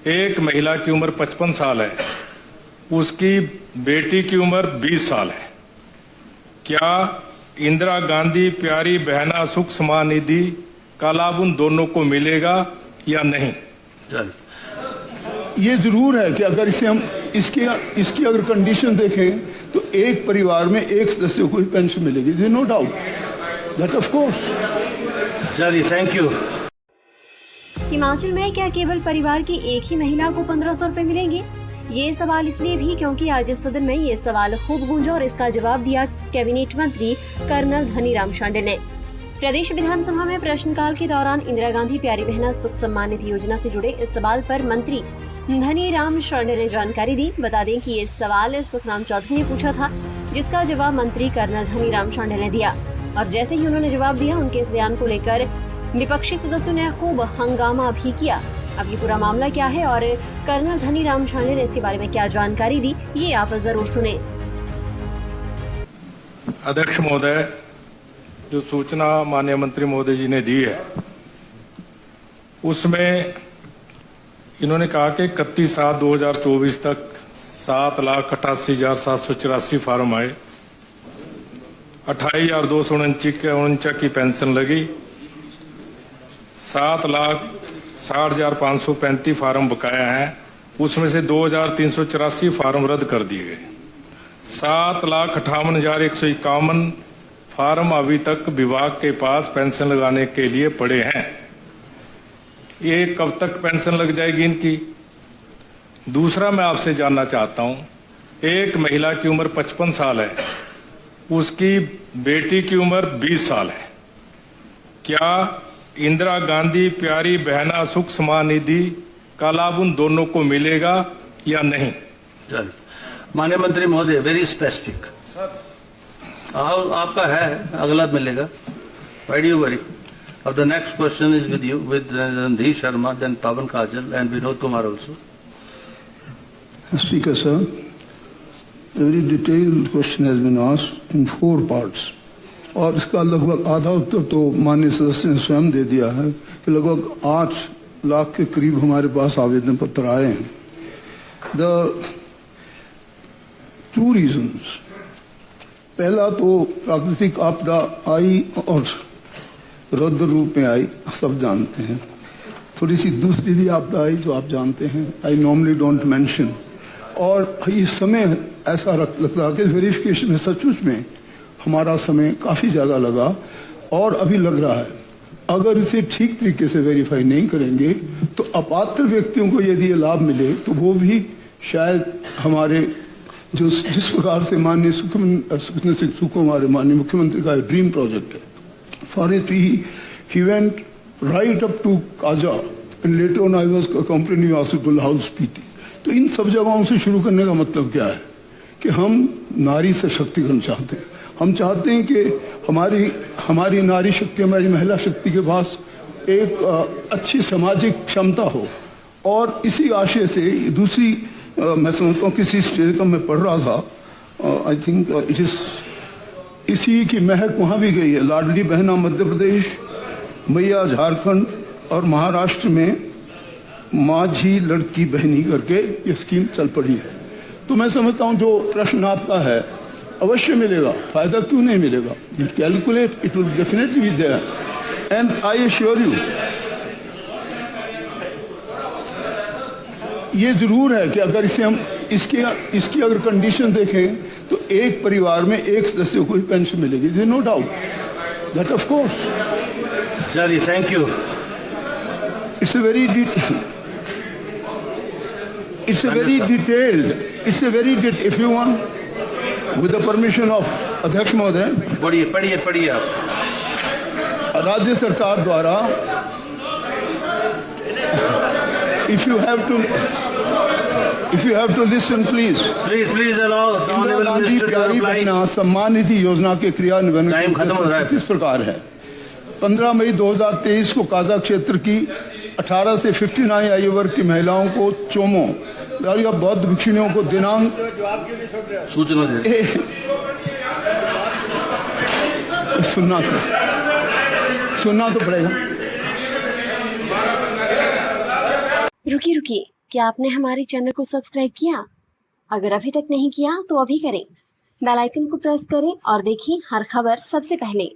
एक महिला की उम्र 55 साल है, उसकी बेटी की उम्र 20 साल है। क्या इंदिरा गांधी प्यारी बहना सुख समान निधि का लाभ उन दोनों को मिलेगा या नहीं? ये जरूर है कि अगर इसे हम इसकी अगर कंडीशन देखें तो एक परिवार में एक सदस्य को ही पेंशन मिलेगी, no doubt that of course. चलिए, थैंक यू। हिमाचल में क्या केवल परिवार की एक ही महिला को 1500 रुपए मिलेंगे? ये सवाल इसलिए भी क्योंकि आज सदन में ये सवाल खूब गूंजा और इसका जवाब दिया कैबिनेट मंत्री कर्नल धनीराम शांडिल ने। प्रदेश विधानसभा में प्रश्नकाल के दौरान इंदिरा गांधी प्यारी बहना सुख सम्मान निधि योजना से जुड़े इस सवाल पर मंत्री धनीराम शांडिल ने जानकारी दी। बता दें कि ये सवाल सुखराम चौधरी ने पूछा था, जिसका जवाब मंत्री कर्नल धनीराम शांडिल ने दिया। और जैसे ही उन्होंने जवाब दिया, उनके इस बयान को लेकर विपक्षी सदस्यों ने खूब हंगामा भी किया। अब ये पूरा मामला क्या है और कर्नल धनीराम शांडिल ने इसके बारे में क्या जानकारी दी, ये आप जरूर सुने। अध्यक्ष महोदय, जो सूचना माननीय मंत्री महोदय जी ने दी है, उसमें इन्होंने कहा कि 31/7/2024 तक 7,88,784 फार्म आए, 28,249 की पेंशन लगी, 7,60,535 फार्म बकाया हैं, उसमें से 2,384 फार्म रद्द कर दिए गए। 7,58,151 फार्म अभी तक विभाग के पास पेंशन लगाने के लिए पड़े हैं। ये कब तक पेंशन लग जाएगी इनकी? दूसरा मैं आपसे जानना चाहता हूं, एक महिला की उम्र 55 साल है, उसकी बेटी की उम्र 20 साल है। क्या इंदिरा गांधी प्यारी बहना सुख समान निधि का लाभ उन दोनों को मिलेगा या नहीं? माननीय मंत्री महोदय, वेरी स्पेसिफिक। आपका है, अगला मिलेगा। Why do you worry? Now the next question is with you, with Randhir Sharma, then Pawan Kajal and Vinod Kumar also. Speaker sir, a very detailed question has been asked in 4 parts. और इसका लगभग आधा उत्तर तो माननीय सदस्य ने स्वयं दे दिया है कि लगभग 8 लाख के करीब हमारे पास आवेदन पत्र आए हैं। द 2 रीजंस, पहला तो प्राकृतिक आपदा आई और रौद्र रूप में आई, सब जानते हैं। थोड़ी सी दूसरी भी आपदा आई जो आप जानते हैं, आई नॉर्मली डोंट मेंशन। और इस समय ऐसा लगता है कि वेरिफिकेशन में सचमुच में हमारा समय काफी ज्यादा लगा और अभी लग रहा है। अगर इसे ठीक तरीके से वेरीफाई नहीं करेंगे तो अपात्र व्यक्तियों को यदि ये लाभ मिले तो वो भी शायद हमारे जो जिस प्रकार से माननीय हमारे माननीय मुख्यमंत्री का ड्रीम प्रोजेक्ट है, for it he went right up to Kaza and later on I was accompanying also to Lahaul Spiti. तो इन सब जगहों से शुरू करने का मतलब क्या है कि हम नारी सशक्तिकरण चाहते हैं। हम चाहते हैं कि हमारी नारी शक्ति, हमारी महिला शक्ति के पास एक अच्छी सामाजिक क्षमता हो। और इसी आशय से दूसरी मैं समझता हूँ किसी स्टेज का मैं पढ़ रहा था, आई थिंक इट इज इसी की महक वहां भी गई है। लाडली बहना मध्य प्रदेश, मैया झारखंड और महाराष्ट्र में माझी लड़की बहनी करके ये स्कीम चल पड़ी है। तो मैं समझता हूँ जो प्रश्न आपका है अवश्य मिलेगा, फायदा क्यों नहीं मिलेगा? You calculate, it will definitely be there and I assure you. ये जरूर है कि अगर इसे हम इसकी अगर कंडीशन देखें तो एक परिवार में एक सदस्य को ही पेंशन मिलेगी, no doubt that of course. चलिए, thank you. It's a very detailed, if you want, with the permission of अध्यक्ष महोदय, पढ़िए आप। राज्य सरकार द्वारा if you have to listen please allow the honorable minister to reply. Samman Nidhi योजना के क्रियान्वयन टाइम खत्म हो रहा है। इस प्रकार है। 15 मई 2023 को काजा क्षेत्र की 18 से 59 आयु वर्ग की महिलाओं को चोमो या बौद्ध भिक्षुणियों को दिनांक सूचना दे सुनना तो पड़ेगा। रुकिए, क्या आपने हमारे चैनल को सब्सक्राइब किया? अगर अभी तक नहीं किया तो अभी करें। बेल आइकन को प्रेस करें और देखें हर खबर सबसे पहले।